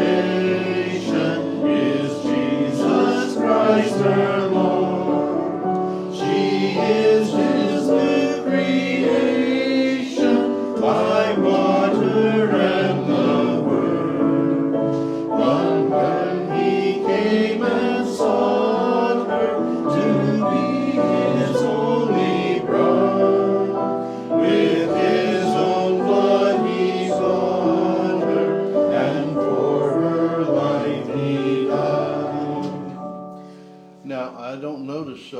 foundation is Jesus Christ our Lord. She is His new creation by water and the Word. But when He came and sought her to be His only bride, with His own blood He bought her, and for her life He died. Now I don't notice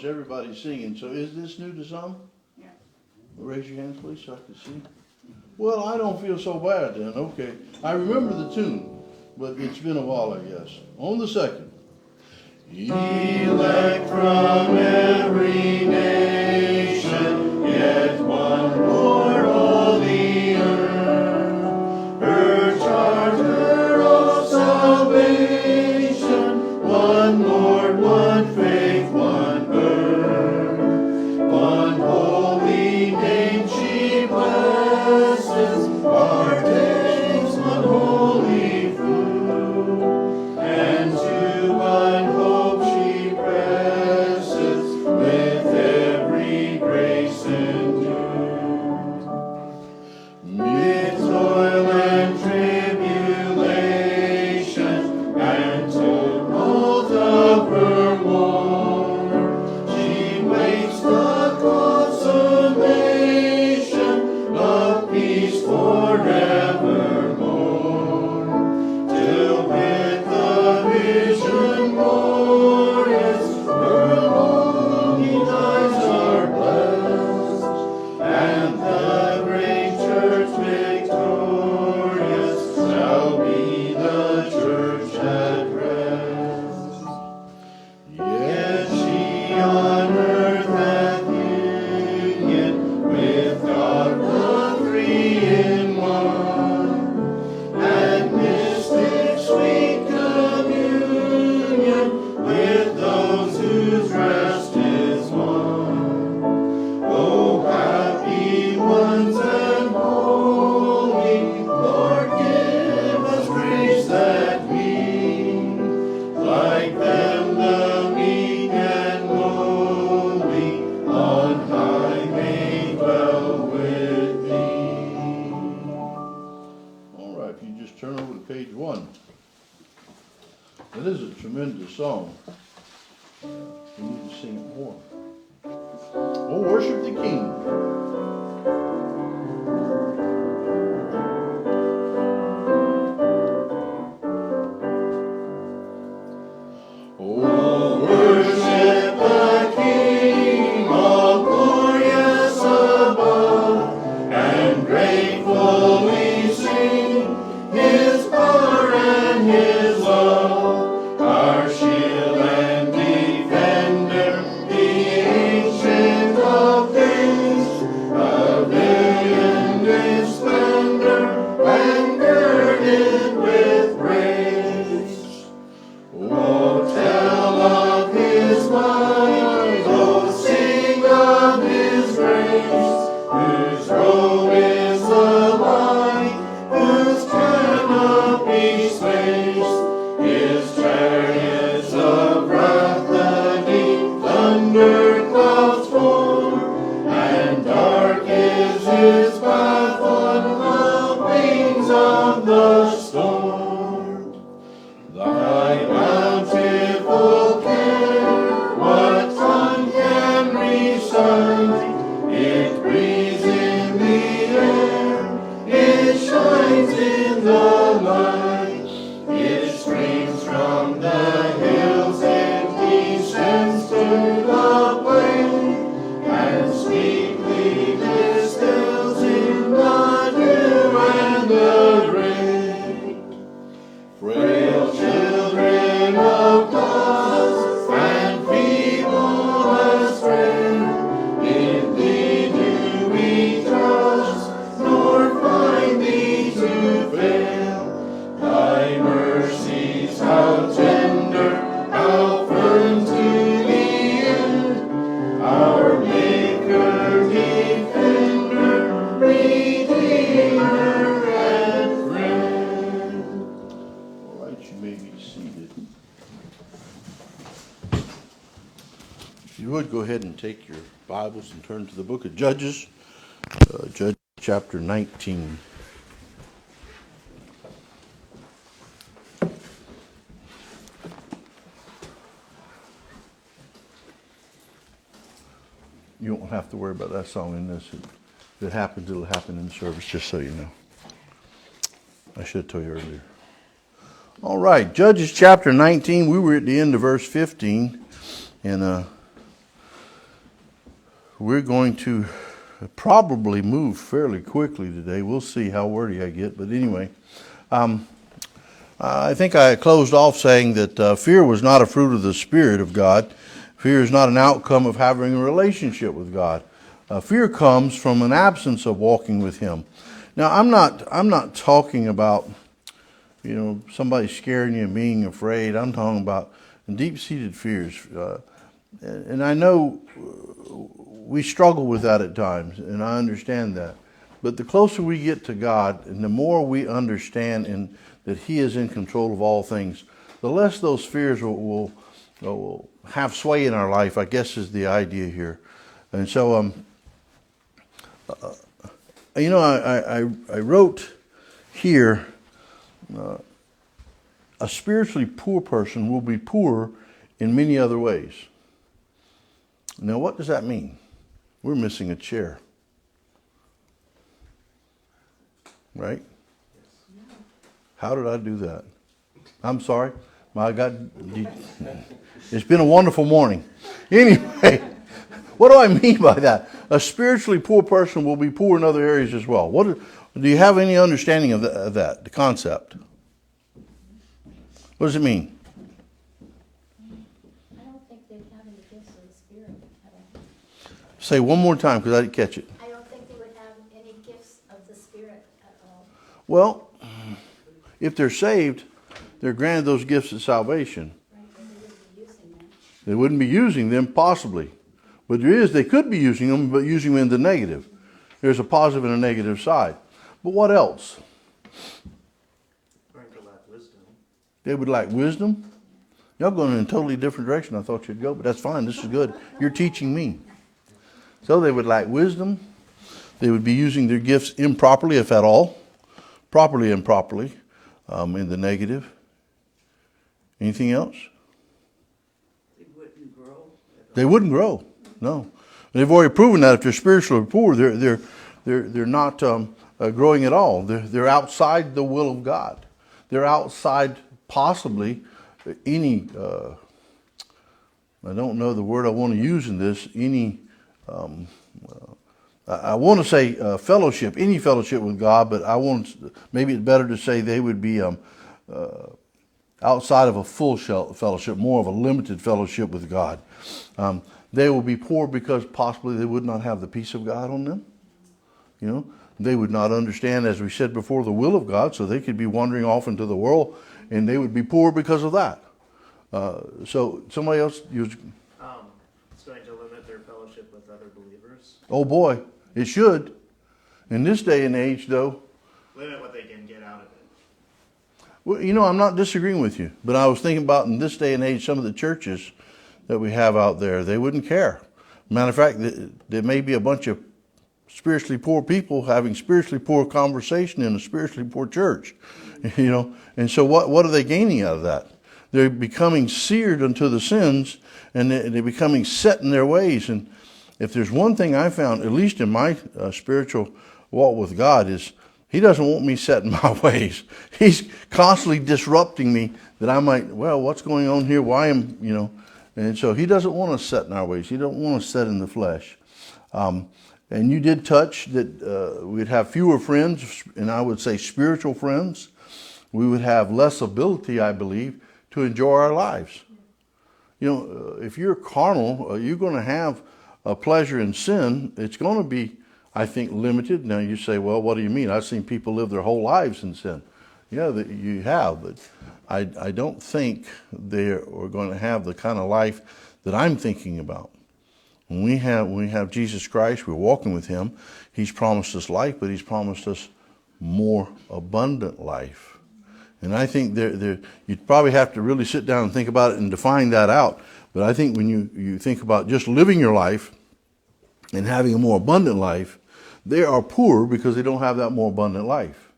everybody singing. So is this new to some? Yeah. Raise your hands, please, so I can see. Well, I don't feel so bad then. Okay, I remember the tune, but it's been a while, I guess. On the second. Elect from every nation, yet one Lord holier, her charter of salvation, one Lord, one faith, one birth, one holy name she blesses, partakes one holy food, and to one hope she presses with every grace endued. Mid toil and tribulation and tumult of her war, she waits the consummation of peace forevermore, till with the vision glorious her longing eyes are blessed, and the great church victorious shall be the church at rest. Yet she on earth hath union with God the Three in One, and mystic sweet communion with those whose rest is won. Oh, happy ones and holy, Lord, give us grace that we, like them, the meek and lowly, on high may dwell with Thee. All right, if you just turn over to page 1. It is a tremendous song. We need to sing it more. Oh, worship the King. Oh, worship the King, all glorious above, and gratefully sing His power and His love, our shield and defender, the Ancient of Days, pavilion in splendor, and girded with praise. Oh, tell of His might, oh, sing of His grace, whose robe is the light, whose canopy space, His chariots of wrath the deep thunder clouds form, and dark is His path on the wings of the storm. Thy bountiful care, what tongue can recite? It breathes in the air, it shines in the light, it streams from the hills, it descends to the plain, and sweetly distills in the dew and the rain. you would, go ahead and take your Bibles and turn to the book of Judges, Judges chapter 19. You won't have to worry about that song in this. If it happens, it'll happen in the service, just so you know. I should have told you earlier. All right, Judges chapter 19. We were at the end of verse 15, and we're going to probably move fairly quickly today. We'll see how wordy I get, but anyway. I think I closed off saying that fear was not a fruit of the Spirit of God. Fear is not an outcome of having a relationship with God. Fear comes from an absence of walking with Him. Now, I'm not talking about, somebody scaring you and being afraid. I'm talking about deep-seated fears. And I know we struggle with that at times, and I understand that. But the closer we get to God, and the more we understand that He is in control of all things, the less those fears will have sway in our life, I guess, is the idea here. And so, I wrote here, a spiritually poor person will be poor in many other ways. Now, what does that mean? We're missing a chair. Right? How did I do that? I'm sorry. It's been a wonderful morning. Anyway, what do I mean by that? A spiritually poor person will be poor in other areas as well. Do you have any understanding of that, the concept? What does it mean? I don't think they'd have any gifts of the Spirit. Say one more time because I didn't catch it. I don't think they would have any gifts of the Spirit at all. Well, if they're saved, they're granted those gifts of salvation. Right, but they wouldn't be using them. They wouldn't be using them, possibly. But they could be using them, but using them in the negative. There's a positive and a negative side. But what else? Going to lack wisdom. They would lack wisdom. Y'all going in a totally different direction I thought you'd go, but that's fine. This is good. You're teaching me. So they would lack wisdom. They would be using their gifts improperly, if at all. Properly, improperly, in the negative. Anything else? They wouldn't grow. They wouldn't grow. No. They've already proven that if they're spiritually poor, they're not growing at all. They're outside the will of God. They're outside possibly any, I don't know the word I want to use in this, I want to say fellowship, any fellowship with God, but maybe it's better to say they would be outside of a full fellowship, more of a limited fellowship with God. They will be poor because possibly they would not have the peace of God on them. They would not understand, as we said before, the will of God, so they could be wandering off into the world, and they would be poor because of that. So somebody else, It's going to limit their fellowship with other believers. oh boy, it should. In this day and age, though, Limit what they can get out of it. well, I'm not disagreeing with you, but I was thinking about in this day and age, some of the churches that we have out there, they wouldn't care. Matter of fact, there may be a bunch of spiritually poor people having spiritually poor conversation in a spiritually poor church, And so what are they gaining out of that? They're becoming seared unto the sins, and they're becoming set in their ways. And if there's one thing I found, at least in my spiritual walk with God, is He doesn't want me set in my ways. He's constantly disrupting me that I might, what's going on here? Why am, And so He doesn't want us set in our ways. He don't want us set in the flesh. And you did touch that we'd have fewer friends, and I would say spiritual friends. We would have less ability, I believe, to enjoy our lives. If you're carnal, you're going to have a pleasure in sin. It's going to be, I think, limited. Now you say, well, what do you mean? I've seen people live their whole lives in sin. Yeah, you have, but I don't think they are going to have the kind of life that I'm thinking about. When we have Jesus Christ, we're walking with Him. He's promised us life, but He's promised us more abundant life. And I think you'd probably have to really sit down and think about it and define that out. But I think when you think about just living your life and having a more abundant life, they are poor because they don't have that more abundant life.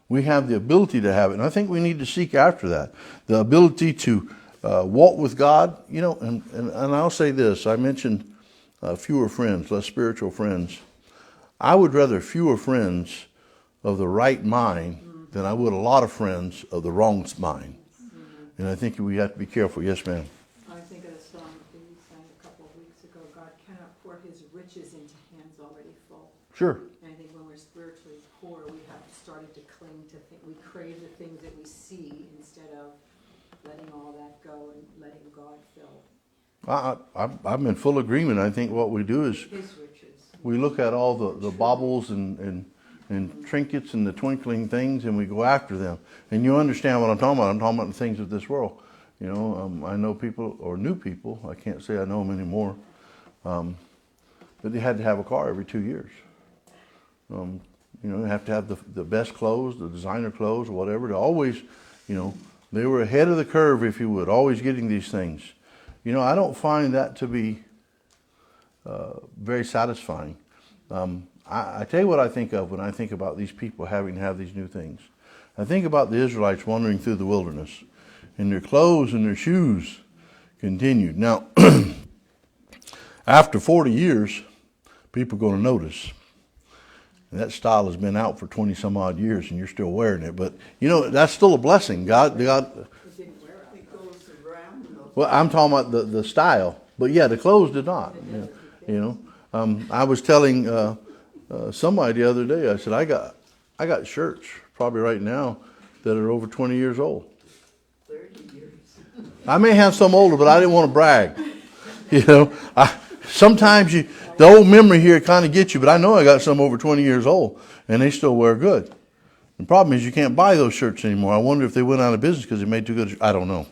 We have the ability to have it, and I think we need to seek after that. The ability to walk with God, and I'll say this. I mentioned fewer friends, less spiritual friends. I would rather fewer friends of the right mind than I would a lot of friends of the wrong mind. And I think we have to be careful. Yes, ma'am. I think of the song that we sang a couple of weeks ago, God cannot pour his riches into hands already full. Sure. And I think when we're spiritually poor, we have started to cling to things. We crave the things that we see instead of letting all that go and letting God fill I'm in full agreement. I think what we do is his riches. we look at all the baubles and trinkets and the twinkling things, and we go after them. And you understand what I'm talking about. I'm talking about the things of this world. I know people, or new people, I can't say I know them anymore, but they had to have a car every 2 years. They have to have the best clothes, the designer clothes, or whatever. To always, they were ahead of the curve, if you would, always getting these things. I don't find that to be very satisfying. I tell you what I think of when I think about these people having to have these new things. I think about the Israelites wandering through the wilderness, and their clothes and their shoes continued. Now, after 40 years, people are going to notice. And that style has been out for 20 some odd years, and you're still wearing it. But, that's still a blessing. God. It didn't wear out. It goes around. Well, I'm talking about the style. But, yeah, the clothes did not. I was telling somebody the other day, I said, I got shirts probably right now that are over 20 years old. 30 years. I may have some older, but I didn't want to brag. Sometimes the old memory here kind of gets you, but I know I got some over 20 years old, and they still wear good. The problem is you can't buy those shirts anymore. I wonder if they went out of business because they made too good. I don't know.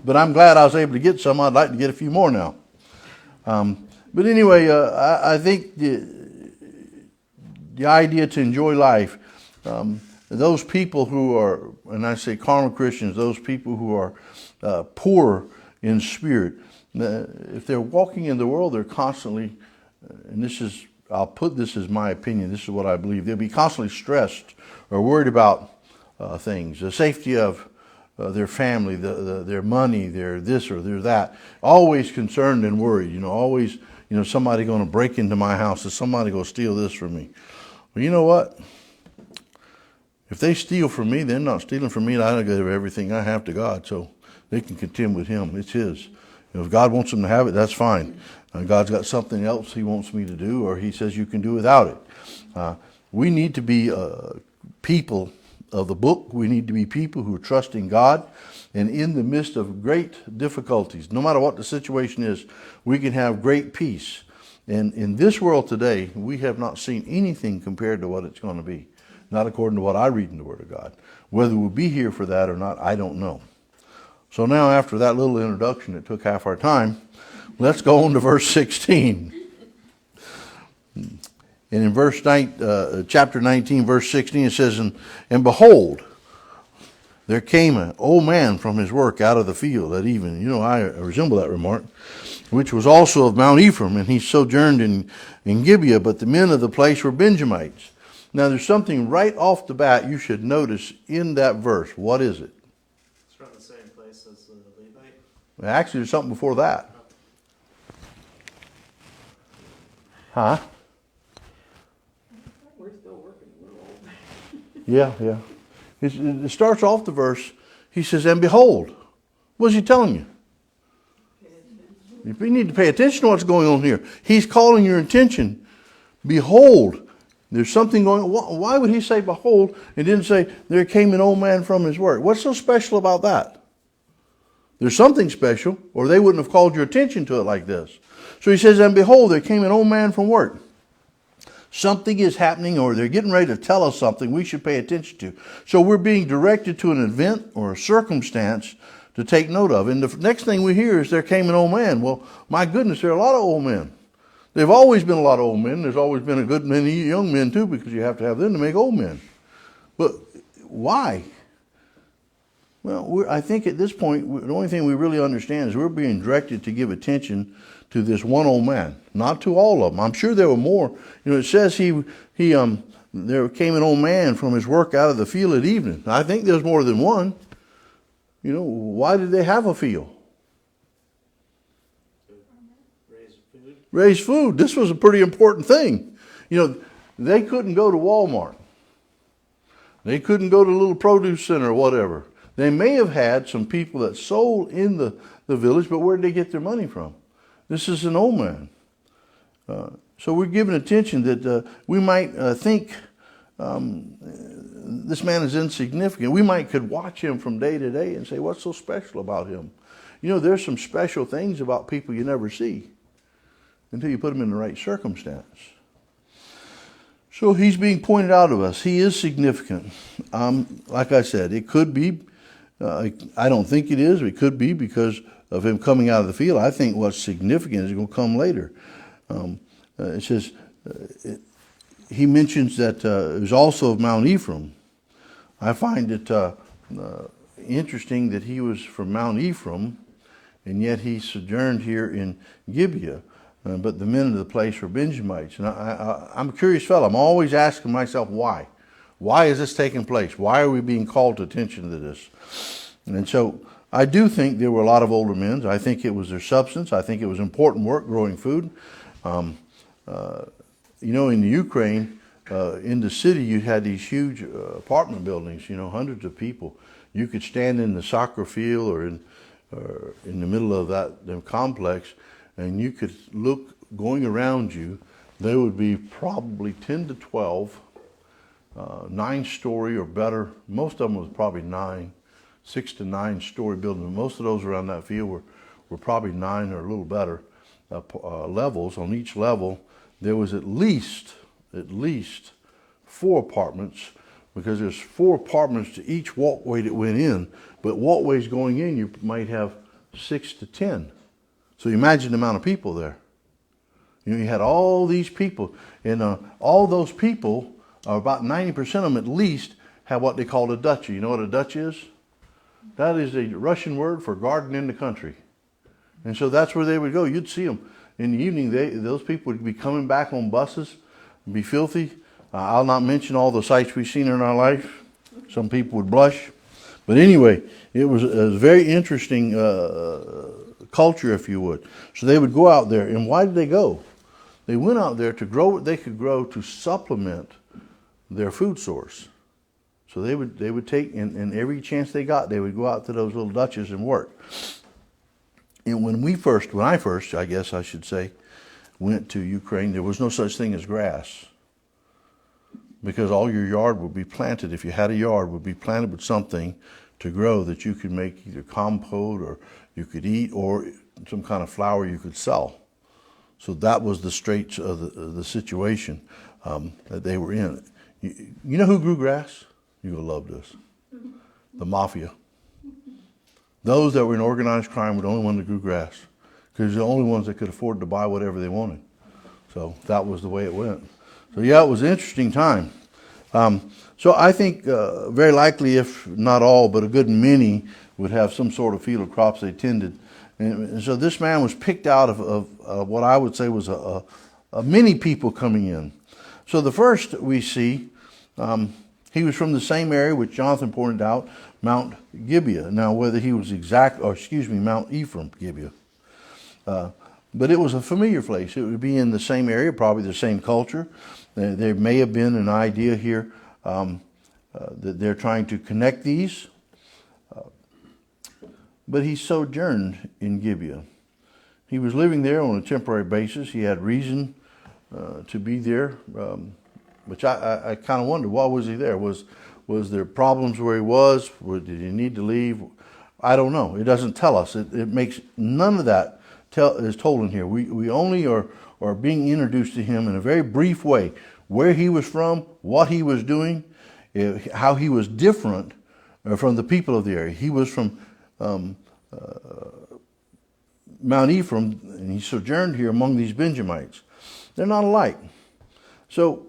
But I'm glad I was able to get some. I'd like to get a few more now. But anyway, I think the idea to enjoy life, those people who are, and I say carnal Christians, those people who are poor in spirit, if they're walking in the world, they're constantly, and I'll put this as my opinion, this is what I believe, they'll be constantly stressed or worried about things, the safety of their family, their money, their this or their that, always concerned and worried, always, somebody going to break into my house, is somebody going to steal this from me. Well, you know what? If they steal from me, they're not stealing from me, and I don't give everything I have to God, so they can contend with him. It's his. If God wants them to have it, that's fine. God's got something else he wants me to do, or he says you can do without it. We need to be people of the book. We need to be people who are trusting God, and in the midst of great difficulties, no matter what the situation is, we can have great peace. And in this world today, we have not seen anything compared to what it's going to be. Not according to what I read in the Word of God. Whether we'll be here for that or not, I don't know. So now, after that little introduction that took half our time, let's go on to verse 16. And in chapter 19, verse 16, it says, And behold, there came an old man from his work out of the field at even. I resemble that remark, which was also of Mount Ephraim, and he sojourned in Gibeah, but the men of the place were Benjamites. Now, there's something right off the bat you should notice in that verse. What is it? It's from the same place as the Levite. Actually, there's something before that. Huh? We're still working. We're old. Yeah. It starts off the verse. He says, and behold. What is he telling you? You need to pay attention to what's going on here. He's calling your attention. Behold. There's something going on. Why would he say behold and didn't say there came an old man from his work? What's so special about that? There's something special, or they wouldn't have called your attention to it like this. So he says, and behold, there came an old man from work. Something is happening, or they're getting ready to tell us something we should pay attention to. So we're being directed to an event or a circumstance to take note of. And the next thing we hear is there came an old man. Well, my goodness, there are a lot of old men. There have always been a lot of old men. There's always been a good many young men too, because you have to have them to make old men. But why? Well, I think at this point, the only thing we really understand is we're being directed to give attention to this one old man, not to all of them. I'm sure there were more. You know, it says there came an old man from his work out of the field at evening. I think there's more than one. You know, why did they have a field? Raise food. Raise food. This was a pretty important thing. You know, they couldn't go to Walmart. They couldn't go to a little produce center or whatever. They may have had some people that sold in the village, but where did they get their money from? This is an old man. So we're giving attention that we might think this man is insignificant. We might could watch him from day to day and say, what's so special about him? You know, there's some special things about people you never see until you put them in the right circumstance. So he's being pointed out of us. He is significant. Like I said, it could be, I don't think it is, it could be because of him coming out of the field. I think what's significant is going to come later. It says, he mentions that it was also of Mount Ephraim. I find it interesting that he was from Mount Ephraim, and yet he sojourned here in Gibeah. But the men of the place were Benjamites. And I'm a curious fellow. I'm always asking myself, why? Why is this taking place? Why are we being called to attention to this? And so I do think there were a lot of older men. I think it was their substance. I think it was important work growing food. You know, in the Ukraine, in the city, you had these huge apartment buildings, you know, hundreds of people. You could stand in the soccer field or in the middle of that complex, and you could look going around you. There would be probably 10 to 12 9-story or better. Most of them was probably 6 to 9 story buildings. Most of those around that field were probably 9 or a little better levels. On each level, there was at least 4 apartments, because there's 4 apartments to each walkway that went in. But walkways going in, you might have 6 to 10. So you imagine the amount of people there. You know, you had all these people, and all those people, about 90% of them at least, have what they call a duchy. You know what a duchy is? That is a Russian word for garden in the country. And so that's where they would go. You'd see them in the evening. Those people would be coming back on buses, be filthy. I'll not mention all the sights we've seen in our life. Some people would blush. But anyway, it was a very interesting culture, if you would. So they would go out there. And why did they go? They went out there to grow what they could grow to supplement their food source. So they would take, and every chance they got, they would go out to those little dutches and work. And when I first, I guess I should say, went to Ukraine, there was no such thing as grass. Because all your yard would be planted, if you had a yard, would be planted with something to grow that you could make either compote or you could eat, or some kind of flour you could sell. So that was the straits of the situation that they were in. You know who grew grass? You will love this. The mafia. Those that were in organized crime were the only ones that grew grass, because they're the only ones that could afford to buy whatever they wanted. So that was the way it went. So yeah, it was an interesting time. So I think very likely, if not all, but a good many would have some sort of field of crops they tended. And so this man was picked out of what I would say was a many people coming in. So the first we see, he was from the same area which Jonathan pointed out, Mount Gibeah. Now whether he was Mount Ephraim, Gibeah. But it was a familiar place. It would be in the same area, probably the same culture. There may have been an idea here that they're trying to connect these. But he sojourned in Gibeah. He was living there on a temporary basis. He had reason to be there, which I kind of wonder, why was he there? Was there problems where he was? Did he need to leave? I don't know. It doesn't tell us. It makes none of that is told in here. We only are being introduced to him in a very brief way. Where he was from, what he was doing, how he was different from the people of the area. He was from Mount Ephraim, and he sojourned here among these Benjamites. They're not alike. So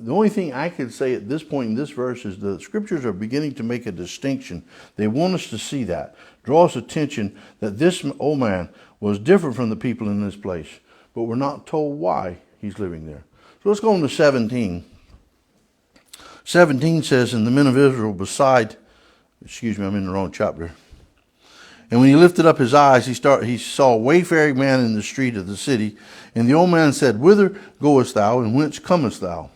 the only thing I could say at this point in this verse is the scriptures are beginning to make a distinction. They want us to see that. Draw us attention that this old man was different from the people in this place. But we're not told why he's living there. So let's go on to 17. 17 says, and the men of Israel beside, excuse me, I'm in the wrong chapter. And when he lifted up his eyes, he saw a wayfaring man in the street of the city. And the old man said, whither goest thou, and whence comest thou?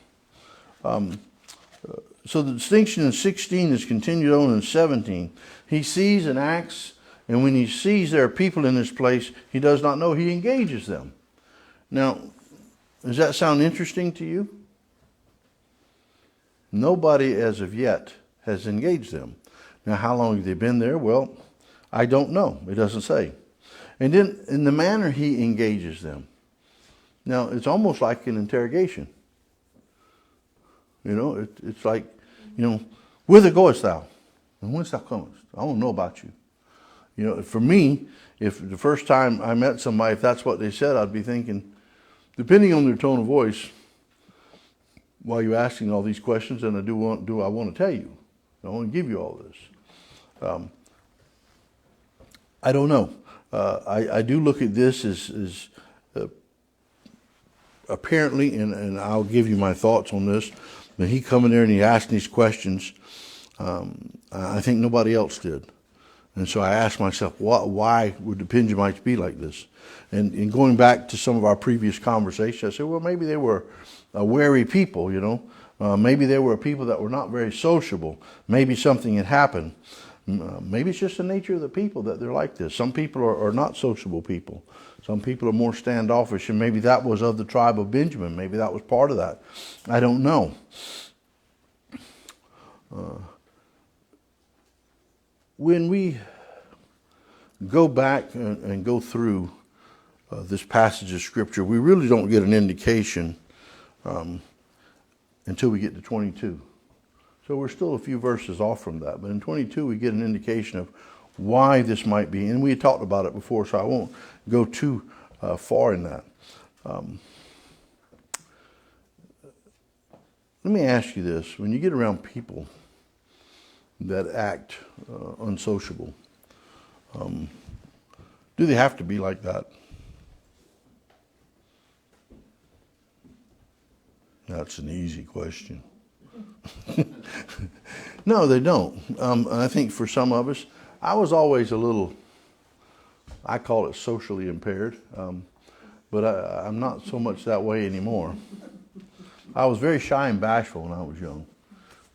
So the distinction in 16 is continued on in 17. He sees and acts, and when he sees there are people in this place he does not know, he engages them. Now, does that sound interesting to you? Nobody as of yet has engaged them. Now, how long have they been there? Well, I don't know. It doesn't say. And then in the manner he engages them. Now, it's almost like an interrogation. You know, it's like, you know, whither goest thou? And whence thou comest? I want to know about you. You know, for me, if the first time I met somebody, if that's what they said, I'd be thinking, depending on their tone of voice, while you're asking all these questions, and I want to tell you. I want to give you all this. I don't know. I do look at this as apparently, and I'll give you my thoughts on this, when he come in there and he asked these questions, I think nobody else did. And so I asked myself, why would the Benjamites be like this? And going back to some of our previous conversations, I said, well, maybe they were a wary people, you know. Maybe they were people that were not very sociable. Maybe something had happened. Maybe it's just the nature of the people that they're like this. Some people are not sociable people. Some people are more standoffish, and maybe that was of the tribe of Benjamin. Maybe that was part of that. I don't know. When we go back and go through this passage of Scripture, we really don't get an indication until we get to 22. So we're still a few verses off from that. But in 22, we get an indication of why this might be. And we had talked about it before, so I won't go too far in that. Let me ask you this. When you get around people that act unsociable, do they have to be like that? That's an easy question. No, they don't. I think for some of us, I was always a little, I call it socially impaired, but I'm not so much that way anymore. I was very shy and bashful when I was young.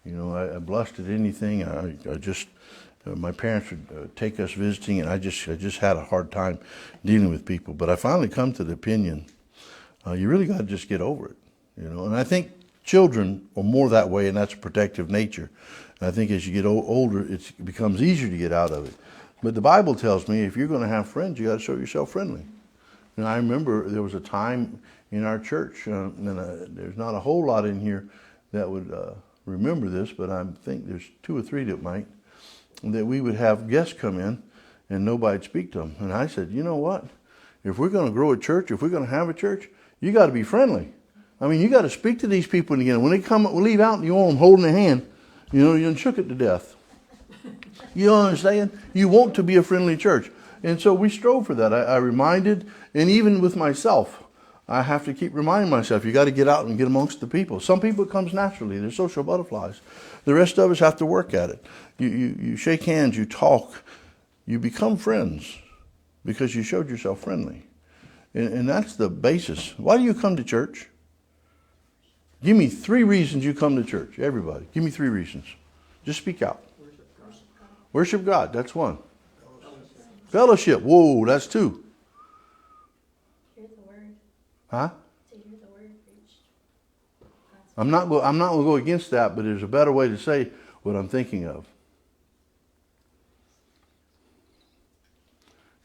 You know, I blushed at anything. I just, my parents would take us visiting, and I just had a hard time dealing with people. But I finally come to the opinion, you really got to just get over it. You know, and I think children are more that way, and that's a protective nature. And I think as you get older, it becomes easier to get out of it. But the Bible tells me if you're going to have friends, you got to show yourself friendly. And I remember there was a time in our church, and there's not a whole lot in here that would remember this, but I think there's 2 or 3 that might, that we would have guests come in and nobody'd speak to them. And I said, you know what? If we're going to grow a church, if we're going to have a church, you got to be friendly. I mean, you got to speak to these people again. When they come, leave out, and you want them holding their hand, you know, you shook it to death. You understand? You want to be a friendly church. And so we strove for that. I reminded, and even with myself, I have to keep reminding myself, you got to get out and get amongst the people. Some people it comes naturally. They're social butterflies. The rest of us have to work at it. You shake hands, you talk, you become friends because you showed yourself friendly. And that's the basis. Why do you come to church? Give me 3 reasons you come to church. Everybody, give me 3 reasons. Just speak out. Worship God, that's 1. Fellowship, whoa, that's 2. Hear the word. Huh? To hear the word preached. I'm not going to go against that, but there's a better way to say what I'm thinking of.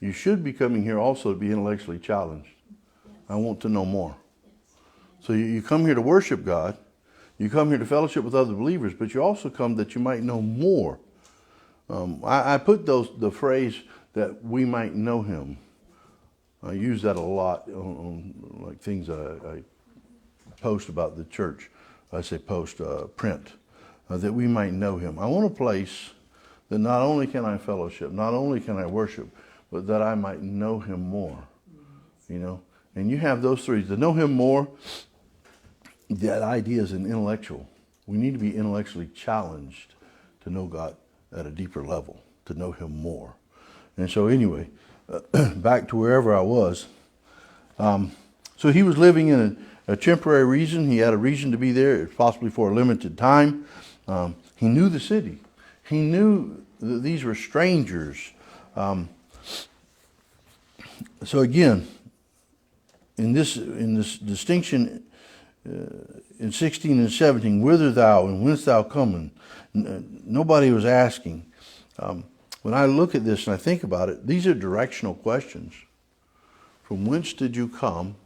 You should be coming here also to be intellectually challenged. Yes. I want to know more. Yes. So you come here to worship God. You come here to fellowship with other believers, but you also come that you might know more. I put the phrase that we might know Him. I use that a lot on like things that I post about the church. print, that we might know him. I want a place that not only can I fellowship, not only can I worship, but that I might know him more. You know, and you have those three. To know him more, that idea is an intellectual. We need to be intellectually challenged to know God at a deeper level, to know him more. And so anyway, back to wherever I was. So he was living in a temporary reason. He had a reason to be there, possibly for a limited time. He knew the city. He knew that these were strangers. So again, in this distinction in 16 and 17, whither thou and whence thou comest, nobody was asking. When I look at this and I think about it, these are directional questions. From whence did you come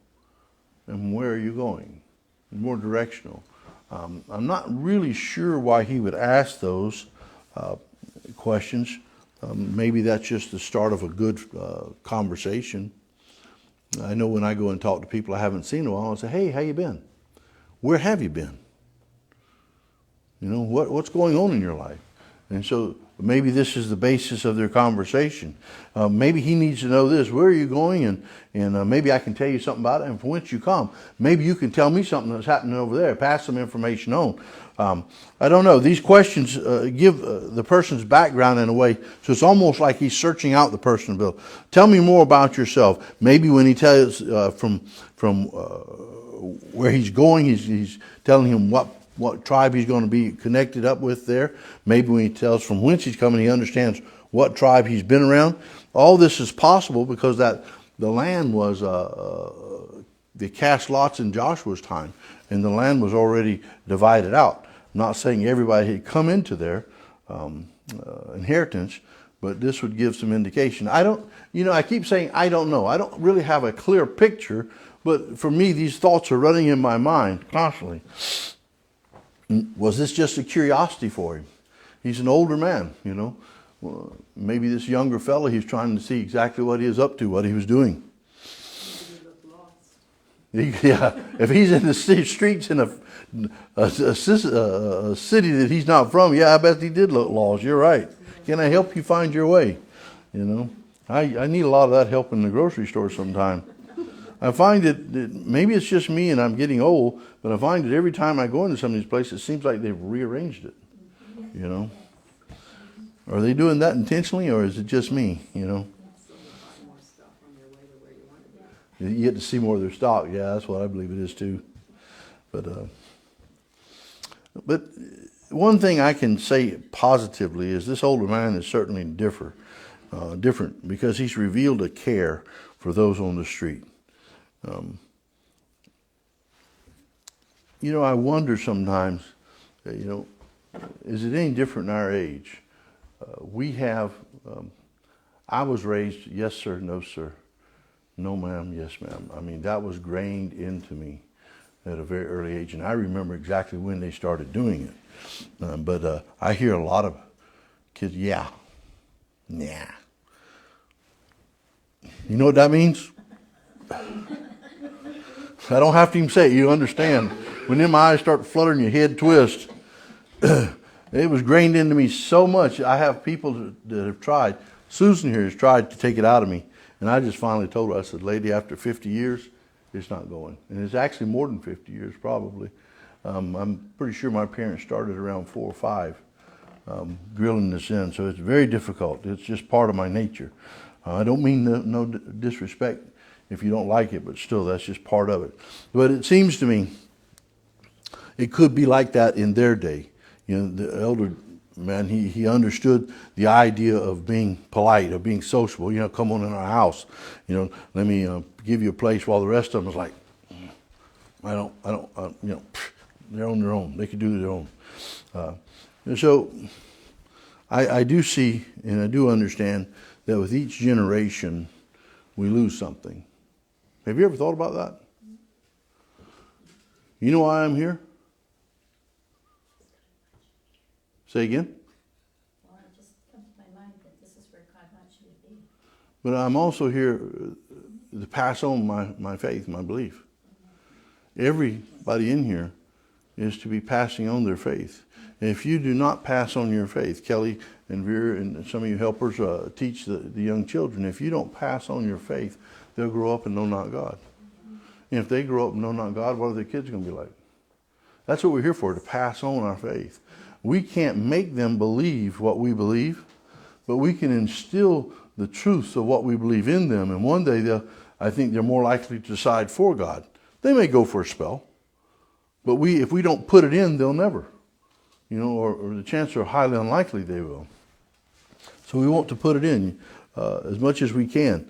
and where are you going? More directional. I'm not really sure why he would ask those questions. Maybe that's just the start of a good conversation. I know when I go and talk to people I haven't seen in a while, I say, hey, how you been? Where have you been? You know, what's going on in your life? And so maybe this is the basis of their conversation. Maybe he needs to know this. Where are you going? And maybe I can tell you something about it. And from whence you come. Maybe you can tell me something that's happening over there. Pass some information on. I don't know. These questions give the person's background in a way. So it's almost like he's searching out the person. Bill, tell me more about yourself. Maybe when he tells from where he's going, he's telling him what tribe he's going to be connected up with there. Maybe when he tells from whence he's coming, he understands what tribe he's been around. All this is possible because that the land was, they cast lots in Joshua's time, and the land was already divided out. I'm not saying everybody had come into their inheritance, but this would give some indication. I keep saying I don't know. I don't really have a clear picture, but for me, these thoughts are running in my mind constantly. Was this just a curiosity for him? He's an older man, you know. Well, maybe this younger fellow, he's trying to see exactly what he is up to, what he was doing. Yeah, if he's in the streets in a city that he's not from, yeah, I bet he did look lost. You're right. Can I help you find your way? You know, I need a lot of that help in the grocery store sometime. I find that maybe it's just me and I'm getting old, but I find that every time I go into some of these places, it seems like they've rearranged it. You know, are they doing that intentionally, or is it just me? You know, you get to see more of their stock. Yeah, that's what I believe it is too. But one thing I can say positively is this older man is certainly different because he's revealed a care for those on the street. I wonder sometimes, is it any different in our age? We have, I was raised, yes sir, no sir, no ma'am, yes ma'am. I mean, that was grained into me at a very early age, and I remember exactly when they started doing it. But I hear a lot of kids, yeah, nah. You know what that means? I don't have to even say it. You understand. When them eyes start fluttering, your head twists. It was grained into me so much. I have people that have tried. Susan here has tried to take it out of me. And I just finally told her, I said, lady, after 50 years, it's not going. And it's actually more than 50 years, probably. I'm pretty sure my parents started around 4 or 5 drilling this in. So it's very difficult. It's just part of my nature. I don't mean no disrespect if you don't like it, but still, that's just part of it. But it seems to me it could be like that in their day. The elder man, he understood the idea of being polite, of being sociable. Come on in our house. Let me give you a place, while the rest of them was like, I don't. They're on their own. They could do their own. And so I do see and I do understand that with each generation we lose something. Have you ever thought about that? You know why I'm here? Say again? Well, it just comes to my mind that this is where God wants you to be. But I'm also here to pass on my faith, my belief. Everybody in here is to be passing on their faith. And if you do not pass on your faith, Kelly and Vera and some of you helpers teach the young children, if you don't pass on your faith, they'll grow up and know not God. And if they grow up and know not God, what are their kids going to be like? That's what we're here for, to pass on our faith. We can't make them believe what we believe, but we can instill the truths of what we believe in them. And one day, I think they're more likely to decide for God. They may go for a spell, but if we don't put it in, they'll never. Or the chances are highly unlikely they will. So we want to put it in as much as we can.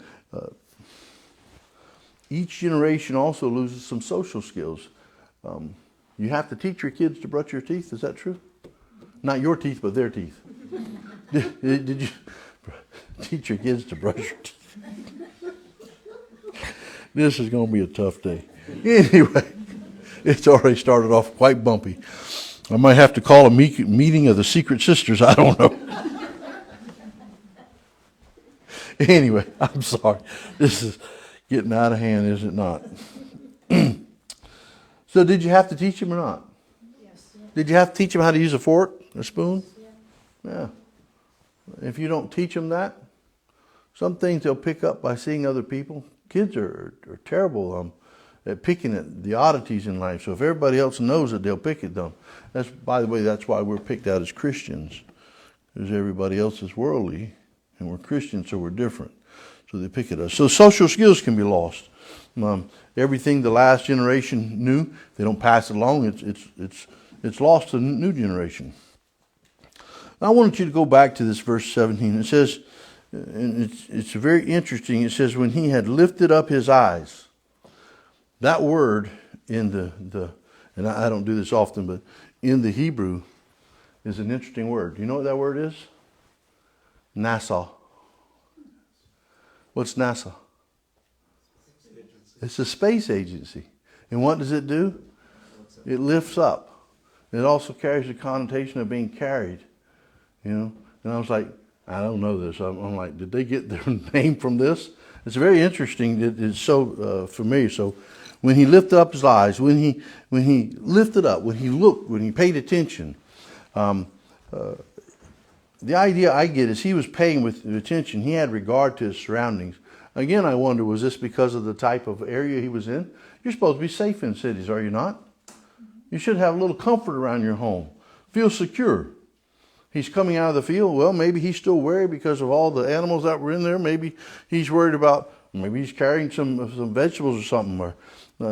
Each generation also loses some social skills. You have to teach your kids to brush your teeth. Is that true? Not your teeth, but their teeth. Did you teach your kids to brush your teeth? This is going to be a tough day. Anyway, it's already started off quite bumpy. I might have to call a meeting of the Secret Sisters. I don't know. Anyway, I'm sorry. This is getting out of hand, is it not? So did you have to teach them or not? Yes. Did you have to teach them how to use a fork, a spoon? Yeah. If you don't teach them that, some things they'll pick up by seeing other people. Kids are terrible at picking at the oddities in life. So if everybody else knows it, they'll pick at them. By the way, that's why we're picked out as Christians. Because everybody else is worldly, and we're Christians, so we're different. So they pick at us. So social skills can be lost. Everything the last generation knew, they don't pass it along. It's lost to the new generation. I wanted you to go back to this verse 17. It says, and it's very interesting. It says, when he had lifted up his eyes. That word in the and I don't do this often, but in the Hebrew is an interesting word. Do you know what that word is? NASA. What's NASA? It's a space agency. And what does it do? It lifts up. It also carries the connotation of being carried. And I was like, I don't know this. I'm like, did they get their name from this? It's very interesting. It's so familiar. So when he lifted up his eyes, when he lifted up, when he looked, when he paid attention, the idea I get is he was paying with attention. He had regard to his surroundings. Again, I wonder, was this because of the type of area he was in? You're supposed to be safe in cities, are you not? You should have a little comfort around your home. Feel secure. He's coming out of the field. Well, maybe he's still worried because of all the animals that were in there. Maybe he's worried about, maybe he's carrying some vegetables or something.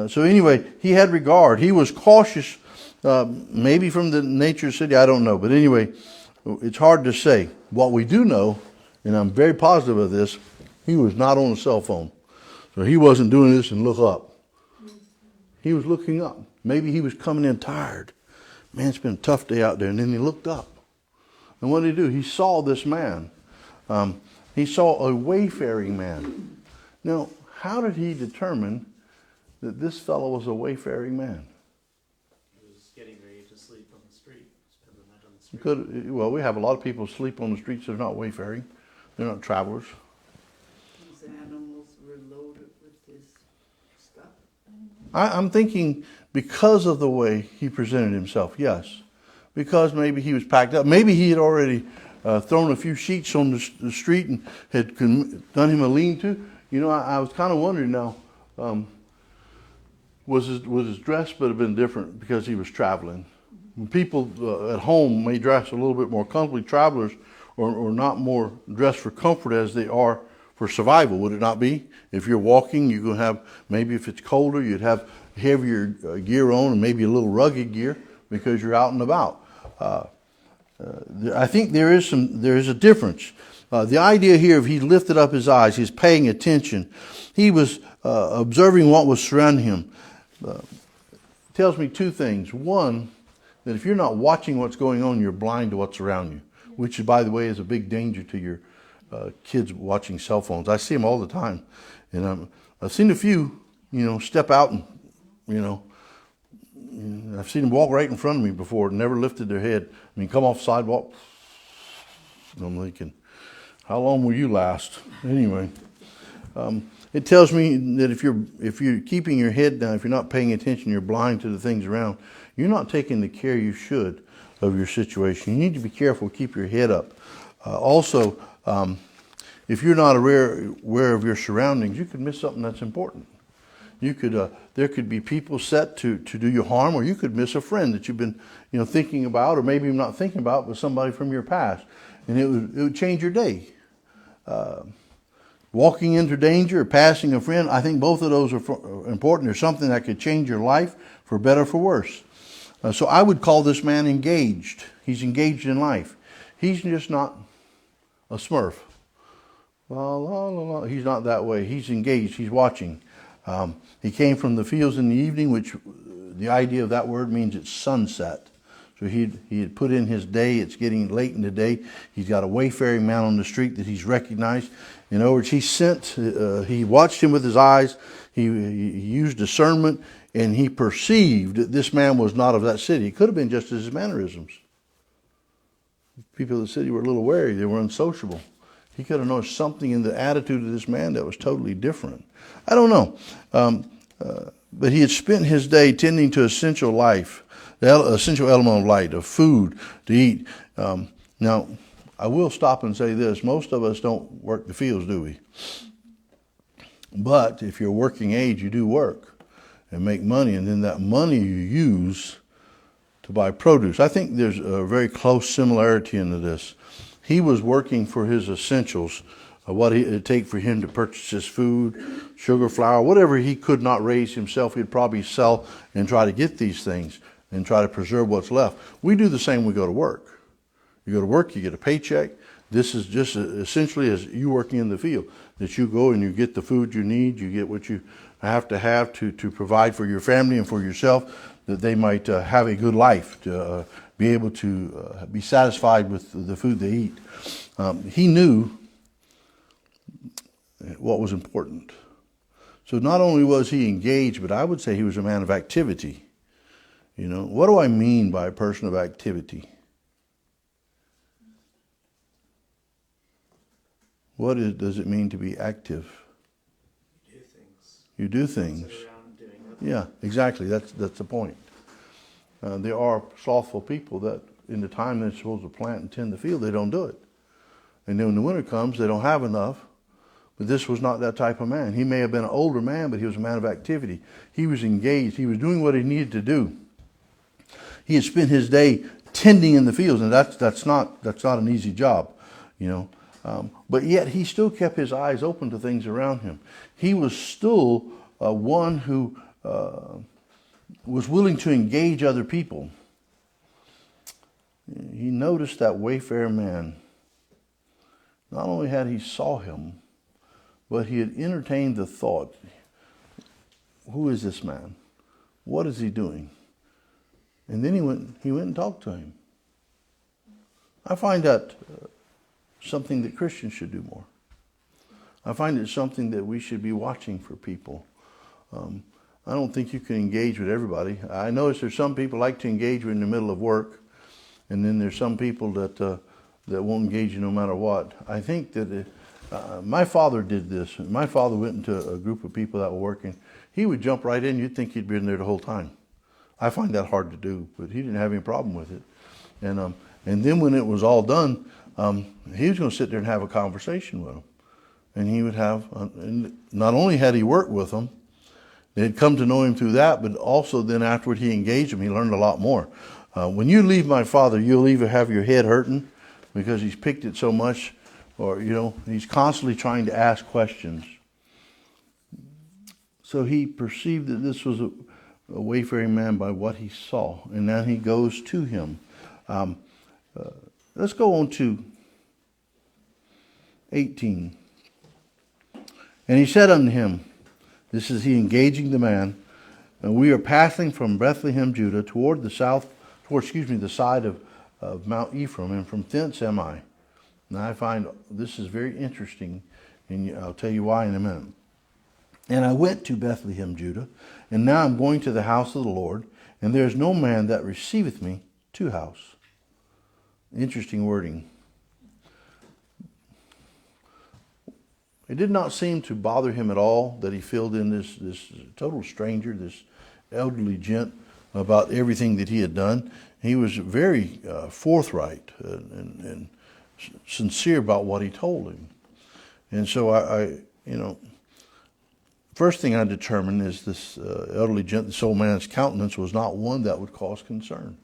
So anyway, he had regard. He was cautious, maybe from the nature of the city. I don't know. But anyway, it's hard to say. What we do know, and I'm very positive of this, he was not on a cell phone. So he wasn't doing this and look up. He was looking up. Maybe he was coming in tired. Man, it's been a tough day out there. And then he looked up. And what did he do? He saw this man. He saw a wayfaring man. Now, how did he determine that this fellow was a wayfaring man? He was getting ready to sleep on the street. Spend the night on the street. Well, we have a lot of people sleep on the streets. They're not wayfaring. They're not travelers. These animals were loaded with his stuff. I'm thinking because of the way he presented himself, yes. Because maybe he was packed up. Maybe he had already thrown a few sheets on the street and had done him a lean-to. I was kind of wondering now, was his dress would have been different because he was traveling. When people at home may dress a little bit more comfortably, travelers are not more dressed for comfort as they are for survival, would it not be? If you're walking, you're going to have, maybe if it's colder, you'd have heavier gear on and maybe a little rugged gear because you're out and about. I think there is a difference. The idea here of he lifted up his eyes, he's paying attention. He was observing what was surrounding him. Tells me two things. One, that if you're not watching what's going on, you're blind to what's around you, which, by the way, is a big danger to your kids watching cell phones. I see them all the time. And I've seen a few, step out and, I've seen them walk right in front of me before, never lifted their head. Come off sidewalk. And I'm thinking, how long will you last? Anyway, It tells me that if you're keeping your head down, if you're not paying attention, you're blind to the things around, you're not taking the care you should of your situation. You need to be careful, keep your head up. Also, if you're not aware of your surroundings, you could miss something that's important. You could there could be people set to do you harm, or you could miss a friend that you've been thinking about, or maybe not thinking about, but somebody from your past, and it would change your day. Walking into danger or passing a friend, I think both of those are important. There's something that could change your life for better or for worse. So I would call this man engaged. He's engaged in life. He's just not a smurf. Well, he's not that way. He's engaged. He's watching. He came from the fields in the evening, which the idea of that word means it's sunset. So he had put in his day. It's getting late in the day. He's got a wayfaring man on the street that he's recognized. In other words, he watched him with his eyes. He used discernment, and he perceived that this man was not of that city. It could have been just his mannerisms. People of the city were a little wary. They were unsociable. He could have noticed something in the attitude of this man that was totally different. I don't know. But he had spent his day tending to essential life, the essential element of life, of food to eat. Now, I will stop and say this. Most of us don't work the fields, do we? But if you're working age, you do work and make money, and then that money you use to buy produce. I think there's a very close similarity into this. He was working for his essentials, what it would take for him to purchase his food, sugar, flour, whatever he could not raise himself, he'd probably sell and try to get these things and try to preserve what's left. We do the same when we go to work. You go to work, you get a paycheck. This is just essentially as you working in the field, that you go and you get the food you need, you get what you have to provide for your family and for yourself, that they might have a good life, to be able to be satisfied with the food they eat. He knew what was important. So not only was he engaged, but I would say he was a man of activity. What do I mean by a person of activity? What does it mean to be active? You do things. You do things. Sit around doing nothing. Yeah, exactly. That's the point. There are slothful people that in the time they're supposed to plant and tend the field, they don't do it. And then when the winter comes, they don't have enough. But this was not that type of man. He may have been an older man, but he was a man of activity. He was engaged. He was doing what he needed to do. He had spent his day tending in the fields, and that's not an easy job, But yet he still kept his eyes open to things around him. He was still one who was willing to engage other people. He noticed that wayfarer man. Not only had he saw him, but he had entertained the thought, who is this man? What is he doing? And then he went and talked to him. I find that something that Christians should do more. I find it something that we should be watching for people. I don't think you can engage with everybody. I notice there's some people like to engage in the middle of work, and then there's some people that won't engage you no matter what. I think that my father did this. My father went into a group of people that were working. He would jump right in. You'd think he'd been there the whole time. I find that hard to do, but he didn't have any problem with it. And then when it was all done, he was going to sit there and have a conversation with them. And he would have, not only had he worked with them, they had come to know him through that, but also then afterward he engaged them. He learned a lot more. When you leave my father, you'll either have your head hurting because he's picked it so much, or, he's constantly trying to ask questions. So he perceived that this was a wayfaring man by what he saw, and then he goes to him. Let's go on to 18. And he said unto him, this is he engaging the man, and we are passing from Bethlehem, Judah, toward the side of Mount Ephraim, and from thence am I. Now I find this is very interesting, and I'll tell you why in a minute. And I went to Bethlehem, Judah, and now I'm going to the house of the Lord, and there is no man that receiveth me to house. Interesting wording. It did not seem to bother him at all that he filled in this total stranger, this elderly gent, about everything that he had done. He was very forthright and sincere about what he told him. And so I first thing I determined is this elderly gent, this old man's countenance was not one that would cause concern.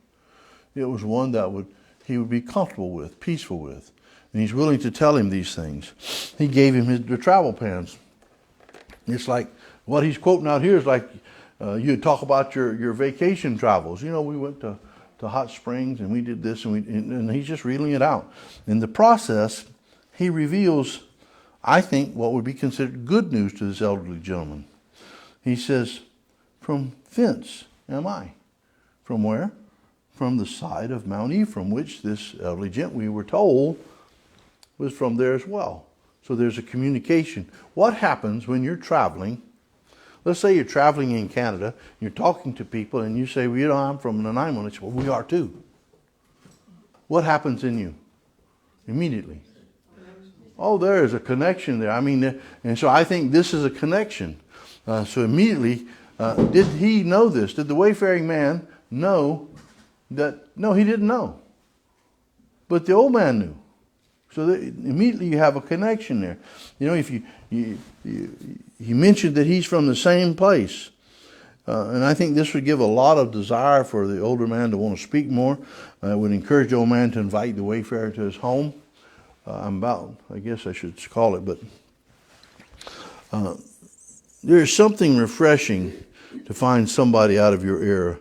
It was one that he would be comfortable with, peaceful with. And he's willing to tell him these things. He gave him the travel plans. It's like what he's quoting out here is like you talk about your vacation travels. You know, we went to Hot Springs and we did this and he's just reeling it out. In the process, he reveals, I think, what would be considered good news to this elderly gentleman. He says, from thence am I. From where? From the side of Mount Ephraim, which this elderly gent, we were told, was from there as well. So there's a communication. What happens when you're traveling? Let's say you're traveling in Canada, you're talking to people, and you say, well, you know, I'm from Nanaimo. And they say, well, we are too. What happens in you? Immediately. Oh, there is a connection there. I mean, and so I think this is a connection. So immediately, did he know this? Did the wayfaring man know that? No, he didn't know. But the old man knew. So immediately you have a connection there. You know, if he mentioned that he's from the same place. And I think this would give a lot of desire for the older man to want to speak more. I would encourage the old man to invite the wayfarer to his home. I guess I should call it, but there's something refreshing to find somebody out of your era,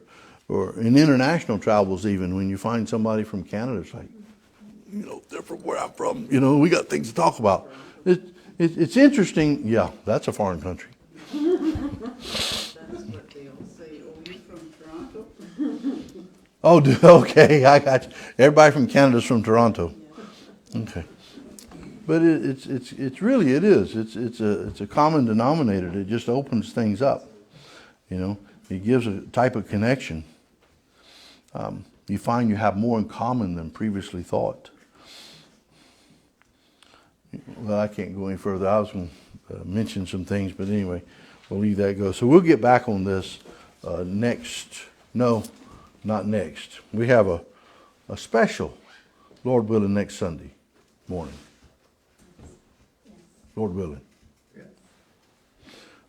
or in international travels even, when you find somebody from Canada, it's like, you know, they're from where I'm from. You know, we got things to talk about. It's interesting. Yeah, that's a foreign country. That's what they all say. Oh, you from Toronto? Oh, okay, I got you. Everybody from Canada's from Toronto. Okay. But it's really, it is. It's a common denominator that just opens things up. You know, it gives a type of connection. You find you have more in common than previously thought. Well, I can't go any further. I was going to mention some things, but anyway, we'll leave that go. So we'll get back on this next. No, not next. We have a special, Lord willing, next Sunday morning. Lord willing.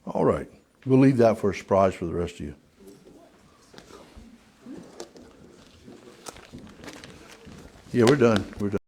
All right. We'll leave that for a surprise for the rest of you. Yeah, we're done. We're done.